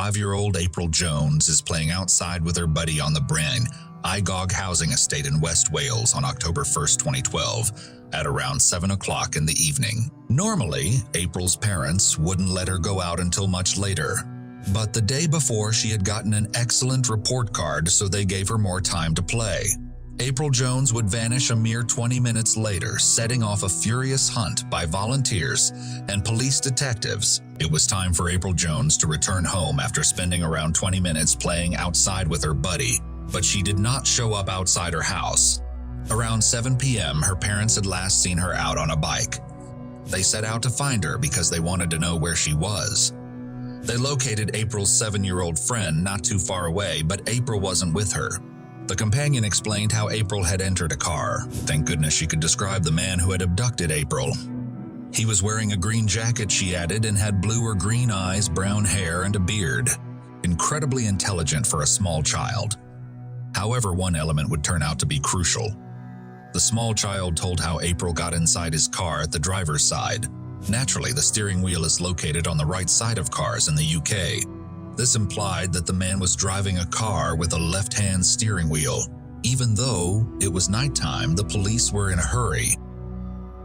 5-year-old April Jones is playing outside with her buddy on the Bryn Igog housing estate in West Wales on October 1st, 2012, at around 7 o'clock in the evening. Normally, April's parents wouldn't let her go out until much later, but the day before she had gotten an excellent report card, so they gave her more time to play. April Jones would vanish a mere 20 minutes later, setting off a furious hunt by volunteers and police detectives. It was time for April Jones to return home after spending around 20 minutes playing outside with her buddy, but she did not show up outside her house. Around 7 p.m., her parents had last seen her out on a bike. They set out to find her because they wanted to know where she was. They located April's 7-year-old friend not too far away, but April wasn't with her. The companion explained how April had entered a car. Thank goodness she could describe the man who had abducted April. He was wearing a green jacket, she added, and had blue or green eyes, brown hair, and a beard. Incredibly intelligent for a small child. However, one element would turn out to be crucial. The small child told how April got inside his car at the driver's side. Naturally, the steering wheel is located on the right side of cars in the UK. This implied that the man was driving a car with a left-hand steering wheel. Even though it was nighttime, the police were in a hurry.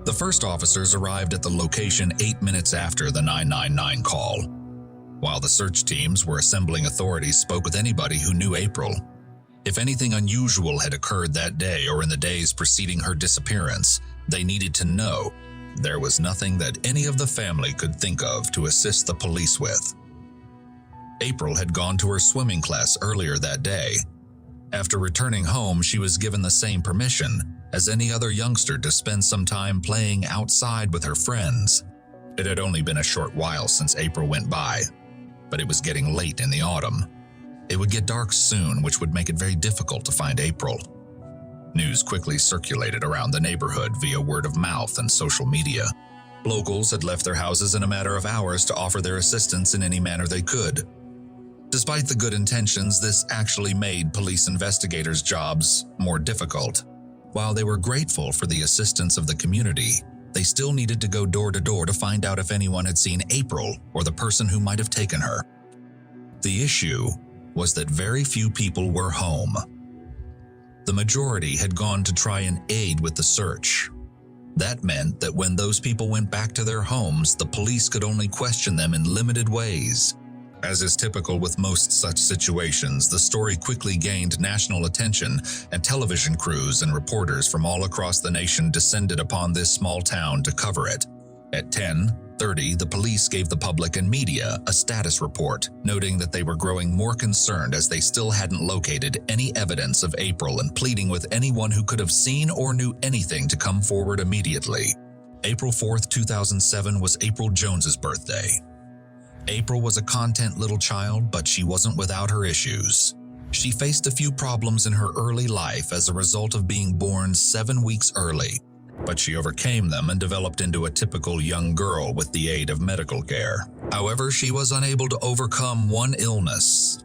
The first officers arrived at the location 8 minutes after the 999 call. While the search teams were assembling, authorities spoke with anybody who knew April. If anything unusual had occurred that day or in the days preceding her disappearance, they needed to know. There was nothing that any of the family could think of to assist the police with. April had gone to her swimming class earlier that day. After returning home, she was given the same permission as any other youngster to spend some time playing outside with her friends. It had only been a short while since April went by, but it was getting late in the autumn. It would get dark soon, which would make it very difficult to find April. News quickly circulated around the neighborhood via word of mouth and social media. Locals had left their houses in a matter of hours to offer their assistance in any manner they could. Despite the good intentions, this actually made police investigators' jobs more difficult. While they were grateful for the assistance of the community, they still needed to go door to door to find out if anyone had seen April or the person who might have taken her. The issue was that very few people were home. The majority had gone to try and aid with the search. That meant that when those people went back to their homes, the police could only question them in limited ways. As is typical with most such situations, the story quickly gained national attention, and television crews and reporters from all across the nation descended upon this small town to cover it. At 10:30, the police gave the public and media a status report, noting that they were growing more concerned as they still hadn't located any evidence of April and pleading with anyone who could have seen or knew anything to come forward immediately. April 4th, 2007 was April Jones's birthday. April was a content little child, but she wasn't without her issues. She faced a few problems in her early life as a result of being born 7 weeks early, but she overcame them and developed into a typical young girl with the aid of medical care. However, she was unable to overcome one illness: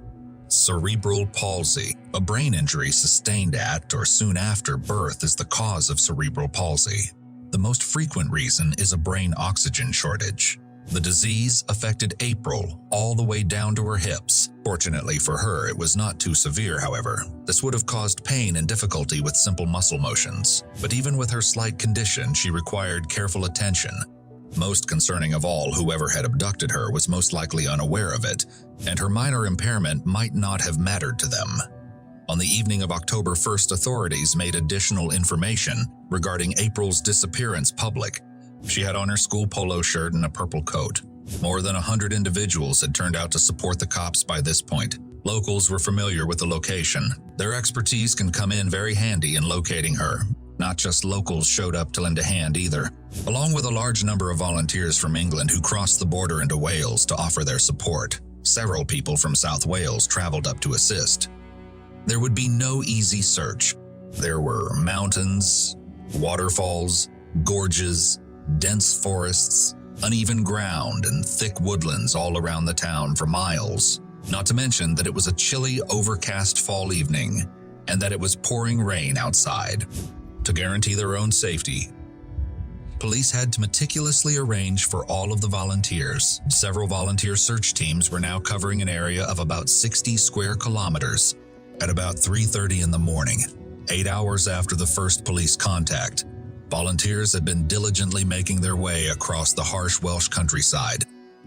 cerebral palsy. A brain injury sustained at or soon after birth is the cause of cerebral palsy. The most frequent reason is a brain oxygen shortage. The disease affected April all the way down to her hips. Fortunately for her, it was not too severe, however. This would have caused pain and difficulty with simple muscle motions. But even with her slight condition, she required careful attention. Most concerning of all, whoever had abducted her was most likely unaware of it, and her minor impairment might not have mattered to them. On the evening of October 1st, authorities made additional information regarding April's disappearance public. She had on her school polo shirt and a purple coat. More than 100 individuals had turned out to support the cops by this point. Locals were familiar with the location. Their expertise can come in very handy in locating her. Not just locals showed up to lend a hand either, along with a large number of volunteers from England who crossed the border into Wales to offer their support. Several people from South Wales traveled up to assist. There would be no easy search. There were mountains, waterfalls, gorges, dense forests, uneven ground, and thick woodlands all around the town for miles. Not to mention that it was a chilly, overcast fall evening, and that it was pouring rain outside. To guarantee their own safety, Police had to meticulously arrange for all of the volunteers. Several volunteer search teams were now covering an area of about 60 square kilometers. At about 3:30 in the morning, 8 hours after the first police contact, volunteers had been diligently making their way across the harsh Welsh countryside.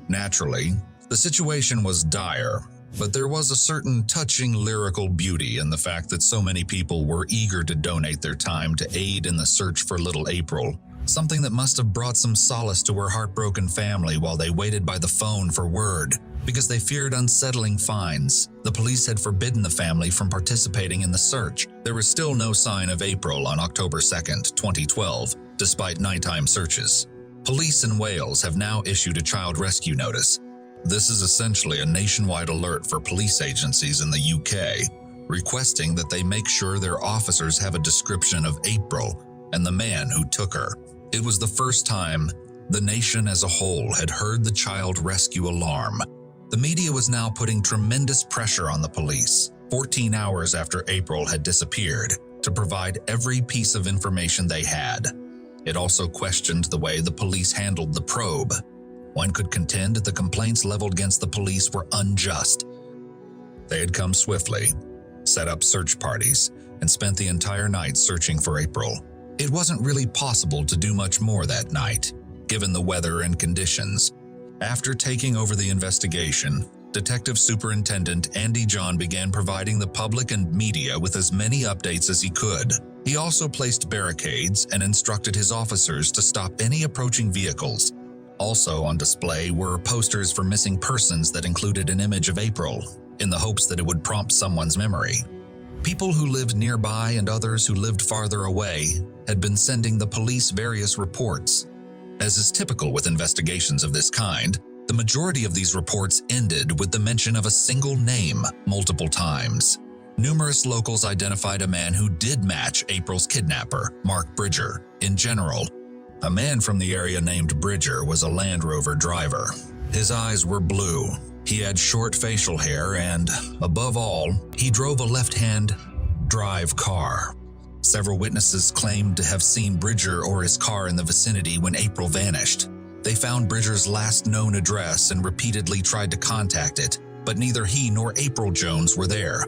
Naturally, the situation was dire, but there was a certain touching lyrical beauty in the fact that so many people were eager to donate their time to aid in the search for little April, something that must have brought some solace to her heartbroken family while they waited by the phone for word. Because they feared unsettling fines, the police had forbidden the family from participating in the search. There was still no sign of April on October 2nd, 2012, despite nighttime searches. Police in Wales have now issued a child rescue notice. This is essentially a nationwide alert for police agencies in the UK, requesting that they make sure their officers have a description of April and the man who took her. It was the first time the nation as a whole had heard the child rescue alarm. The media was now putting tremendous pressure on the police, 14 hours after April had disappeared, to provide every piece of information they had. It also questioned the way the police handled the probe. One could contend that the complaints leveled against the police were unjust. They had come swiftly, set up search parties, and spent the entire night searching for April. It wasn't really possible to do much more that night, given the weather and conditions. After taking over the investigation, Detective Superintendent Andy John began providing the public and media with as many updates as he could. He also placed barricades and instructed his officers to stop any approaching vehicles. Also on display were posters for missing persons that included an image of April, in the hopes that it would prompt someone's memory. People who lived nearby and others who lived farther away had been sending the police various reports. As is typical with investigations of this kind, the majority of these reports ended with the mention of a single name multiple times. Numerous locals identified a man who did match April's kidnapper, Mark Bridger. In general, a man from the area named Bridger was a Land Rover driver. His eyes were blue, he had short facial hair, and, above all, he drove a left-hand drive car. Several witnesses claimed to have seen Bridger or his car in the vicinity when April vanished. They found Bridger's last known address and repeatedly tried to contact it, but neither he nor April Jones were there.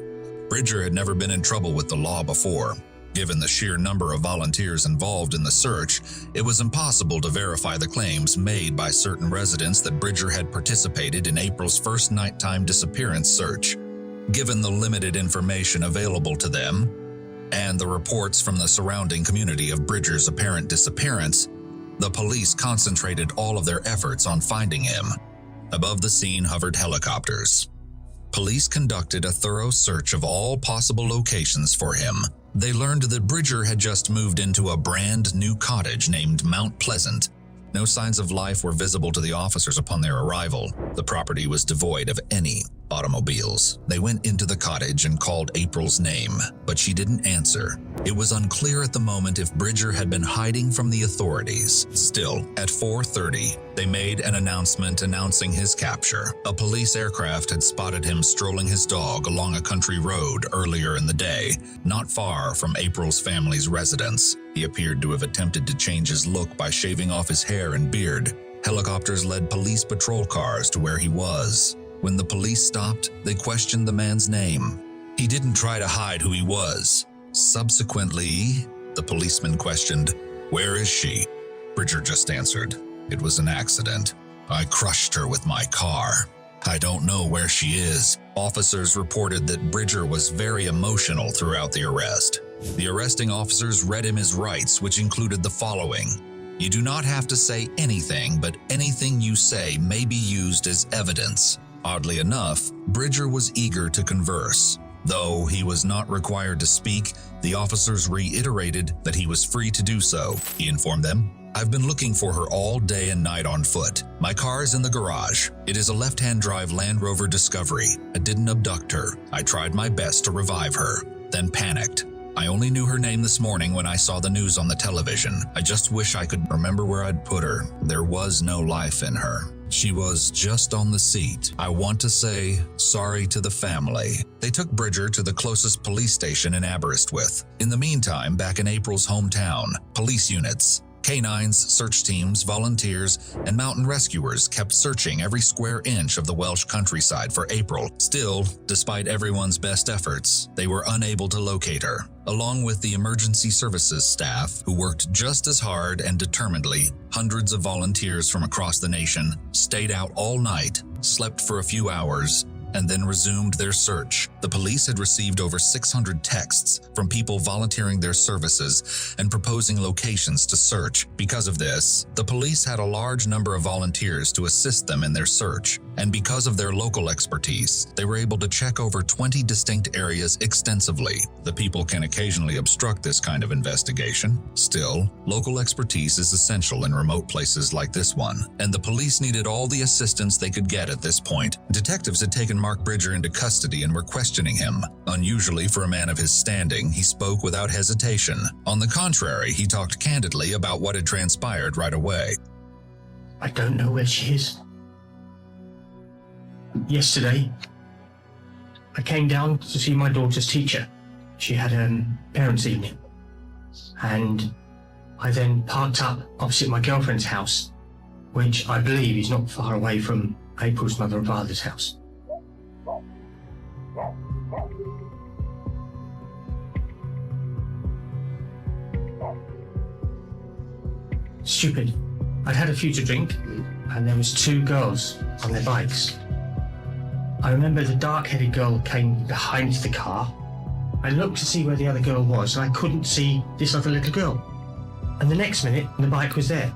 Bridger had never been in trouble with the law before. Given the sheer number of volunteers involved in the search, it was impossible to verify the claims made by certain residents that Bridger had participated in April's first nighttime disappearance search. Given the limited information available to them, and the reports from the surrounding community of Bridger's apparent disappearance, the police concentrated all of their efforts on finding him. Above the scene hovered helicopters. Police conducted a thorough search of all possible locations for him. They learned that Bridger had just moved into a brand new cottage named Mount Pleasant. No signs of life were visible to the officers upon their arrival. The property was devoid of any automobiles. They went into the cottage and called April's name, but she didn't answer. It was unclear at the moment if Bridger had been hiding from the authorities. Still, at 4:30, they made an announcement announcing his capture. A police aircraft had spotted him strolling his dog along a country road earlier in the day, not far from April's family's residence. He appeared to have attempted to change his look by shaving off his hair and beard. Helicopters led police patrol cars to where he was. When the police stopped, they questioned the man's name. He didn't try to hide who he was. Subsequently, the policeman questioned, "Where is she?" Bridger just answered, "It was an accident. I crushed her with my car. I don't know where she is." Officers reported that Bridger was very emotional throughout the arrest. The arresting officers read him his rights, which included the following: "You do not have to say anything, but anything you say may be used as evidence." Oddly enough, Bridger was eager to converse. Though he was not required to speak, the officers reiterated that he was free to do so. He informed them, "I've been looking for her all day and night on foot. My car is in the garage. It is a left-hand drive Land Rover Discovery. I didn't abduct her. I tried my best to revive her, then panicked. I only knew her name this morning when I saw the news on the television. I just wish I could remember where I'd put her. There was no life in her. She was just on the seat. I want to say sorry to the family." They took Bridger to the closest police station in Aberystwyth. In the meantime, back in April's hometown, police units, Canines, search teams, volunteers, and mountain rescuers kept searching every square inch of the Welsh countryside for April. Still, despite everyone's best efforts, they were unable to locate her. Along with the emergency services staff, who worked just as hard and determinedly, hundreds of volunteers from across the nation stayed out all night, slept for a few hours, and then resumed their search. The police had received over 600 texts from people volunteering their services and proposing locations to search. Because of this, the police had a large number of volunteers to assist them in their search, and because of their local expertise, they were able to check over 20 distinct areas extensively. The people can occasionally obstruct this kind of investigation. Still, local expertise is essential in remote places like this one, and the police needed all the assistance they could get at this point. Detectives had taken Mark Bridger into custody and were questioning him. Unusually for a man of his standing, he spoke without hesitation. On the contrary, he talked candidly about what had transpired right away. I don't know where she is. Yesterday, I came down to see my daughter's teacher. She had a parents' evening. And I then parked up opposite my girlfriend's house, which I believe is not far away from April's mother and father's house. Stupid. I'd had a few to drink, and there was two girls on their bikes. I remember the dark-headed girl came behind the car. I looked to see where the other girl was, and I couldn't see this other little girl. And the next minute, the bike was there.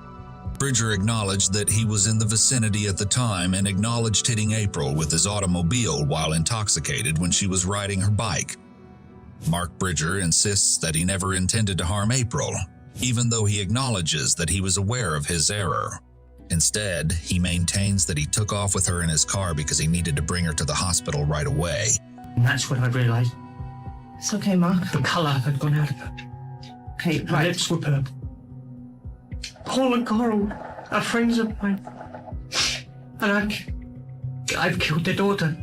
Bridger acknowledged that he was in the vicinity at the time and acknowledged hitting April with his automobile while intoxicated when she was riding her bike. Mark Bridger insists that he never intended to harm April, even though he acknowledges that he was aware of his error. Instead, he maintains that he took off with her in his car because he needed to bring her to the hospital right away. And that's when I realised It's okay, Mark. the colour had gone out of her. Okay, Her right. lips were purple. Paul and Coral are friends of mine. And I've killed their daughter.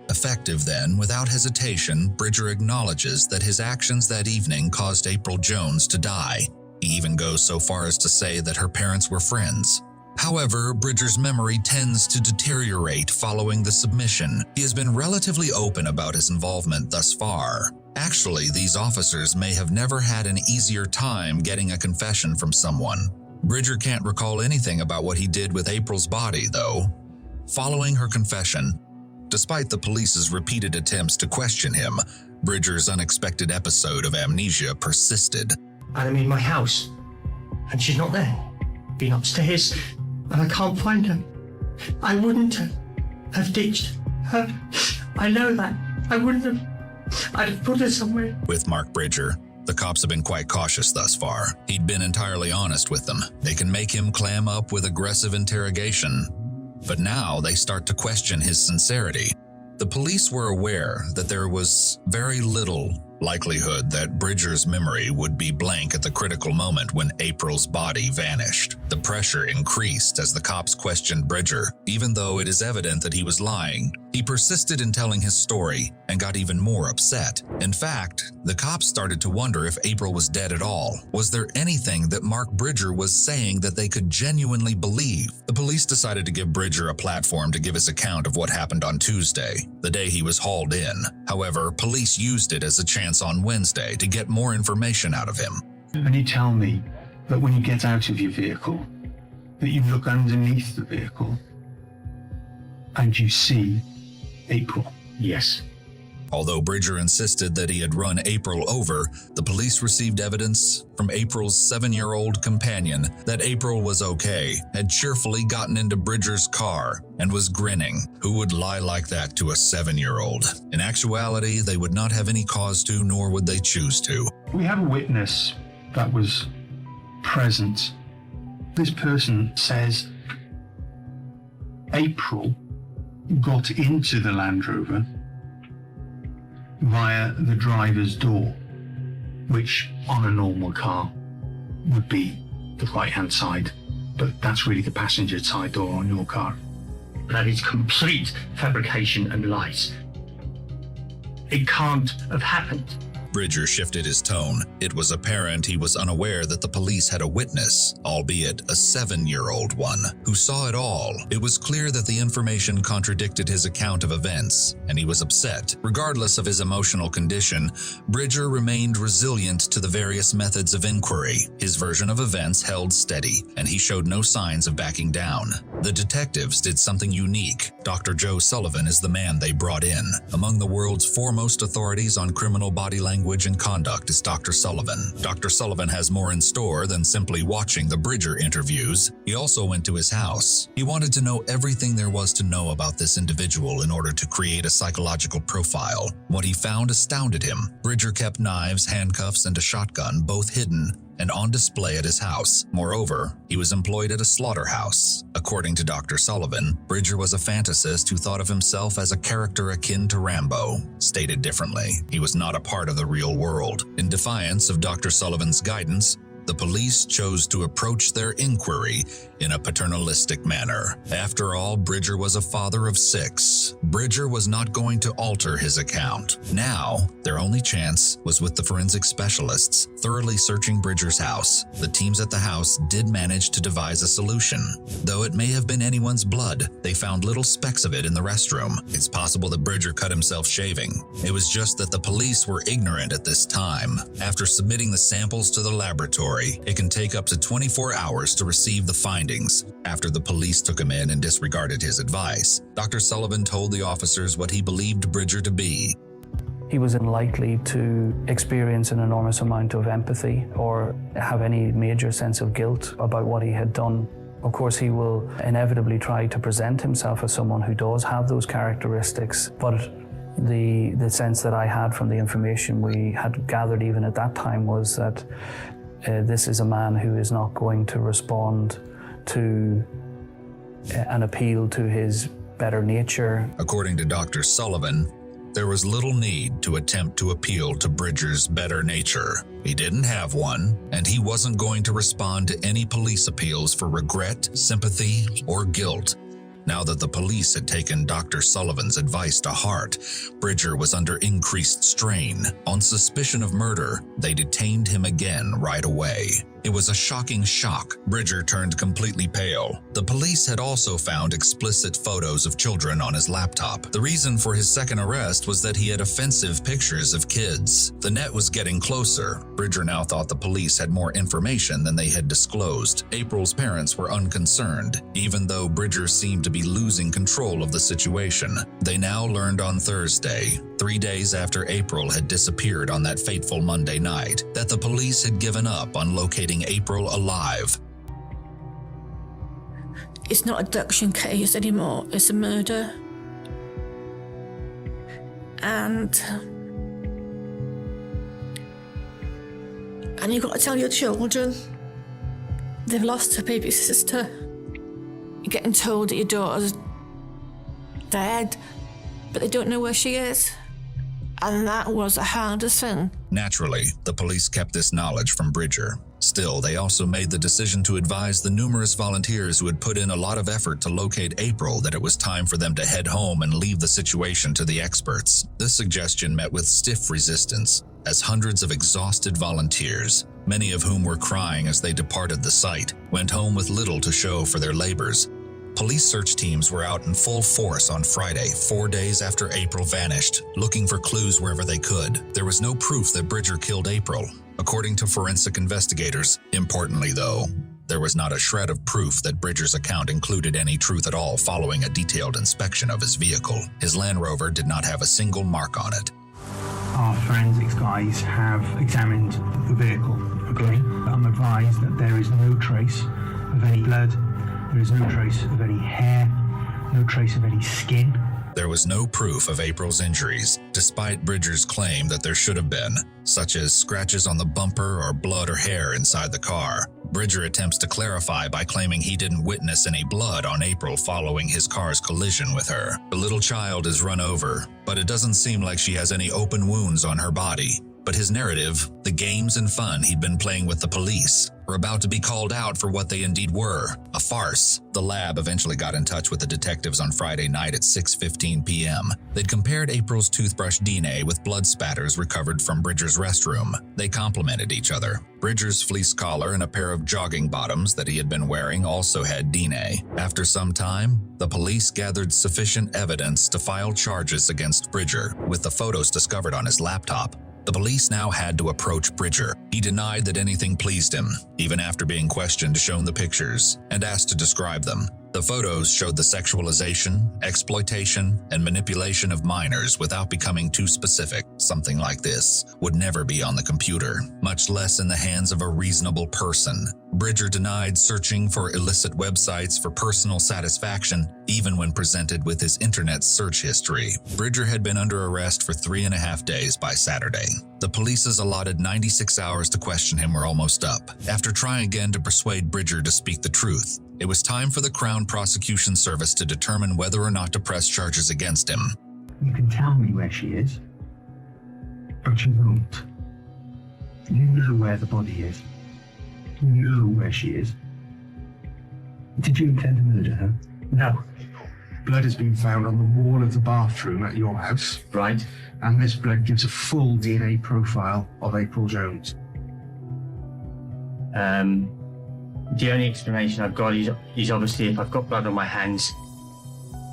Effective then, without hesitation, Bridger acknowledges that his actions that evening caused April Jones to die. He even goes so far as to say that her parents were friends. However, Bridger's memory tends to deteriorate following the submission. He has been relatively open about his involvement thus far. Actually, these officers may have never had an easier time getting a confession from someone. Bridger can't recall anything about what he did with April's body, though. Following her confession, despite the police's repeated attempts to question him, Bridger's unexpected episode of amnesia persisted. And I'm in my house, and she's not there. Been upstairs, and I can't find her. I wouldn't have ditched her. I know that. I wouldn't have. I'd have put her somewhere. With Mark Bridger, the cops have been quite cautious thus far. He'd been entirely honest with them. They can make him clam up with aggressive interrogation. But now they start to question his sincerity. The police were aware that there was very little likelihood that Bridger's memory would be blank at the critical moment when April's body vanished. The pressure increased as the cops questioned Bridger. Even though it is evident that he was lying, he persisted in telling his story and got even more upset. In fact, the cops started to wonder if April was dead at all. Was there anything that Mark Bridger was saying that they could genuinely believe? The police decided to give Bridger a platform to give his account of what happened on Tuesday, the day he was hauled in. However, police used it as a chance on Wednesday to get more information out of him. And you tell me that when you get out of your vehicle, that you look underneath the vehicle and you see April. Yes. Although Bridger insisted that he had run April over, the police received evidence from April's 7-year-old companion that April was okay, had cheerfully gotten into Bridger's car, and was grinning. Who would lie like that to a 7-year-old? In actuality, they would not have any cause to, nor would they choose to. We have a witness that was present. This person says April got into the Land Rover via the driver's door, which on a normal car would be the right-hand side, but that's really the passenger side door on your car. That is complete fabrication and lies. It can't have happened. Bridger shifted his tone. It was apparent he was unaware that the police had a witness, albeit a 7-year-old one, who saw it all. It was clear that the information contradicted his account of events, and he was upset. Regardless of his emotional condition, Bridger remained resilient to the various methods of inquiry. His version of events held steady, and he showed no signs of backing down. The detectives did something unique. Dr. Joe Sullivan is the man they brought in. Among the world's foremost authorities on criminal body language and conduct is Dr. Sullivan. Dr. Sullivan has more in store than simply watching the Bridger interviews. He also went to his house. He wanted to know everything there was to know about this individual in order to create a psychological profile. What he found astounded him. Bridger kept knives, handcuffs, and a shotgun, both hidden and on display at his house. Moreover, he was employed at a slaughterhouse. According to Dr. Sullivan, Bridger was a fantasist who thought of himself as a character akin to Rambo. Stated differently, he was not a part of the real world. In defiance of Dr. Sullivan's guidance, the police chose to approach their inquiry in a paternalistic manner. After all, Bridger was a father of 6. Bridger was not going to alter his account. Now, their only chance was with the forensic specialists thoroughly searching Bridger's house. The teams at the house did manage to devise a solution. Though it may have been anyone's blood, they found little specks of it in the restroom. It's possible that Bridger cut himself shaving. It was just that the police were ignorant at this time. After submitting the samples to the laboratory, it can take up to 24 hours to receive the findings. After the police took him in and disregarded his advice, Dr. Sullivan told the officers what he believed Bridger to be. He was unlikely to experience an enormous amount of empathy or have any major sense of guilt about what he had done. Of course, he will inevitably try to present himself as someone who does have those characteristics, but the sense that I had from the information we had gathered even at that time was that this is a man who is not going to respond to an appeal to his better nature. According to Dr. Sullivan, there was little need to attempt to appeal to Bridger's better nature. He didn't have one, and he wasn't going to respond to any police appeals for regret, sympathy, or guilt. Now that the police had taken Dr. Sullivan's advice to heart, Bridger was under increased strain. On suspicion of murder, they detained him again right away. It was a shocking shock. Bridger turned completely pale. The police had also found explicit photos of children on his laptop. The reason for his second arrest was that he had offensive pictures of kids. The net was getting closer. Bridger now thought the police had more information than they had disclosed. April's parents were unconcerned, even though Bridger seemed to be losing control of the situation. They now learned on Thursday, 3 days after April had disappeared on that fateful Monday night, that the police had given up on locating April alive. It's not a abduction case anymore, it's a murder. And you've got to tell your children they've lost a baby sister. You're getting told that your daughter's dead, but they don't know where she is. And that was the hardest thing. Naturally, the police kept this knowledge from Bridger. Still, they also made the decision to advise the numerous volunteers who had put in a lot of effort to locate April that it was time for them to head home and leave the situation to the experts. This suggestion met with stiff resistance, as hundreds of exhausted volunteers, many of whom were crying as they departed the site, went home with little to show for their labors. Police search teams were out in full force on Friday, 4 days after April vanished, looking for clues wherever they could. There was no proof that Bridger killed April, according to forensic investigators. Importantly, though, there was not a shred of proof that Bridger's account included any truth at all following a detailed inspection of his vehicle. His Land Rover did not have a single mark on it. Our forensics guys have examined the vehicle. Okay. I'm advised that there is no trace of any blood. There is no trace of any hair, no trace of any skin. There was no proof of April's injuries, despite Bridger's claim that there should have been, such as scratches on the bumper or blood or hair inside the car. Bridger attempts to clarify by claiming he didn't witness any blood on April following his car's collision with her. The little child is run over, but it doesn't seem like she has any open wounds on her body. But his narrative, the games and fun he'd been playing with the police, were about to be called out for what they indeed were, a farce. The lab eventually got in touch with the detectives on Friday night at 6:15 p.m. They'd compared April's toothbrush DNA with blood spatters recovered from Bridger's restroom. They complemented each other. Bridger's fleece collar and a pair of jogging bottoms that he had been wearing also had DNA. After some time, the police gathered sufficient evidence to file charges against Bridger, with the photos discovered on his laptop. The police now had to approach Bridger. He denied that anything pleased him, even after being questioned, shown the pictures, and asked to describe them. The photos showed the sexualization, exploitation, and manipulation of minors without becoming too specific. Something like this would never be on the computer, much less in the hands of a reasonable person. Bridger denied searching for illicit websites for personal satisfaction, even when presented with his internet search history. Bridger had been under arrest for 3.5 days by Saturday. The police's allotted 96 hours to question him were almost up. After trying again to persuade Bridger to speak the truth, it was time for the Crown Prosecution Service to determine whether or not to press charges against him. You can tell me where she is, but you won't. You know where the body is. You know where she is. Did you intend to murder her? No. Blood has been found on the wall of the bathroom at your house, Right? and this blood gives a full DNA profile of April Jones. The only explanation I've got is obviously if I've got blood on my hands,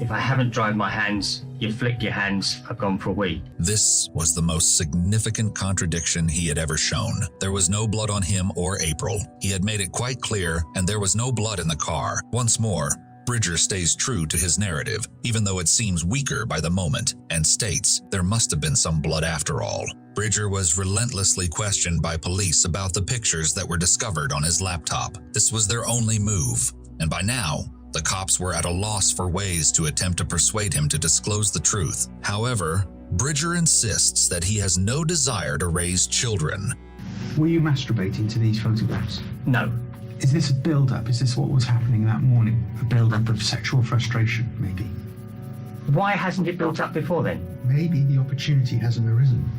if I haven't dried my hands, you flick your hands, I've gone for a week. This was the most significant contradiction he had ever shown. There was no blood on him or April. He had made it quite clear, and there was no blood in the car. Once more, Bridger stays true to his narrative, even though it seems weaker by the moment, and states there must have been some blood after all. Bridger was relentlessly questioned by police about the pictures that were discovered on his laptop. This was their only move, and by now, the cops were at a loss for ways to attempt to persuade him to disclose the truth. However, Bridger insists that he has no desire to raise children. Were you masturbating to these photographs? No. Is this a build-up? Is this what was happening that morning? A build-up of sexual frustration, maybe? Why hasn't it built up before then? Maybe the opportunity hasn't arisen.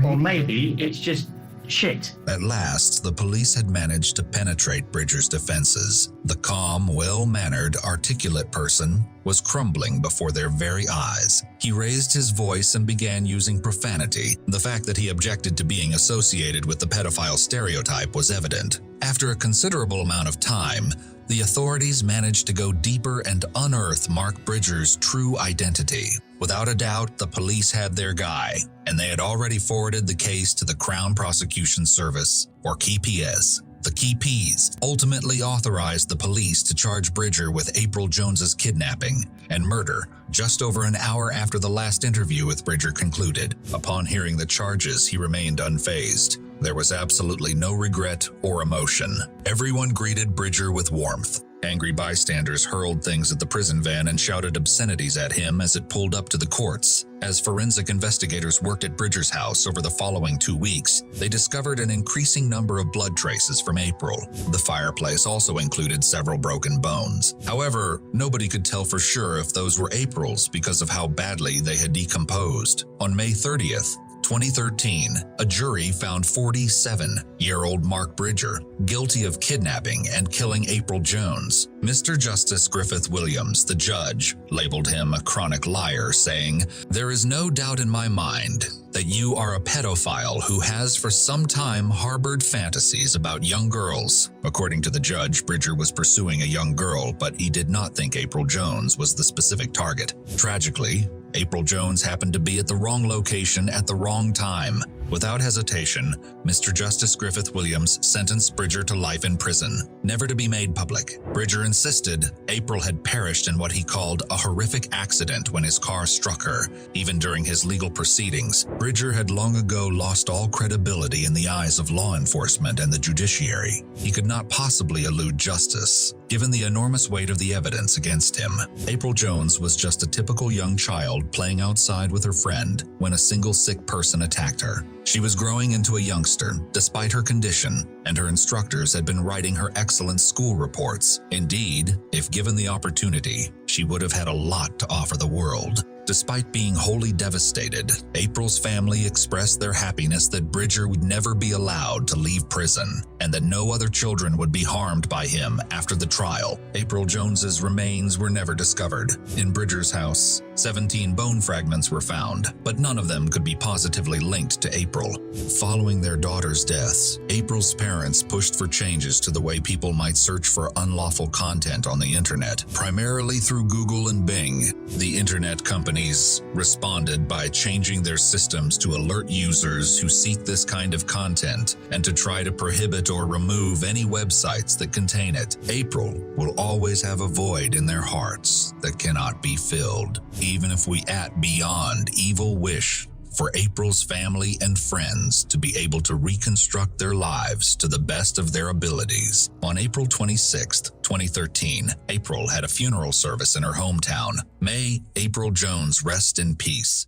Or maybe it's just shit. At last, the police had managed to penetrate Bridger's defenses. The calm, well-mannered, articulate person was crumbling before their very eyes. He raised his voice and began using profanity. The fact that he objected to being associated with the pedophile stereotype was evident. After a considerable amount of time, the authorities managed to go deeper and unearth Mark Bridger's true identity. Without a doubt, the police had their guy, and they had already forwarded the case to the Crown Prosecution Service, or KPS. The KPs ultimately authorized the police to charge Bridger with April Jones's kidnapping and murder just over an hour after the last interview with Bridger concluded. Upon hearing the charges, he remained unfazed. There was absolutely no regret or emotion. Everyone greeted Bridger with warmth. Angry bystanders hurled things at the prison van and shouted obscenities at him as it pulled up to the courts. As forensic investigators worked at Bridger's house over the following 2 weeks, they discovered an increasing number of blood traces from April. The fireplace also included several broken bones. However, nobody could tell for sure if those were April's because of how badly they had decomposed. On May 30th, 2013, a jury found 47-year-old Mark Bridger guilty of kidnapping and killing April Jones. Mr. Justice Griffith Williams, the judge, labeled him a chronic liar, saying, "There is no doubt in my mind that you are a pedophile who has for some time harbored fantasies about young girls." According to the judge, Bridger was pursuing a young girl, but he did not think April Jones was the specific target. Tragically, April Jones happened to be at the wrong location at the wrong time. Without hesitation, Mr. Justice Griffith Williams sentenced Bridger to life in prison, never to be made public. Bridger insisted April had perished in what he called a horrific accident when his car struck her. Even during his legal proceedings, Bridger had long ago lost all credibility in the eyes of law enforcement and the judiciary. He could not possibly elude justice, given the enormous weight of the evidence against him. April Jones was just a typical young child playing outside with her friend when a single sick person attacked her. She was growing into a youngster, despite her condition, and her instructors had been writing her excellent school reports. Indeed, if given the opportunity, she would have had a lot to offer the world. Despite being wholly devastated, April's family expressed their happiness that Bridger would never be allowed to leave prison and that no other children would be harmed by him after the trial. April Jones's remains were never discovered. In Bridger's house, 17 bone fragments were found, but none of them could be positively linked to April. Following their daughter's deaths, April's parents pushed for changes to the way people might search for unlawful content on the internet, primarily through Google and Bing. The internet companies responded by changing their systems to alert users who seek this kind of content and to try to prohibit or remove any websites that contain it. April will always have a void in their hearts that cannot be filled, even if we at beyond evil wish for April's family and friends to be able to reconstruct their lives to the best of their abilities. On April 26, 2013, April had a funeral service in her hometown. May April Jones rest in peace.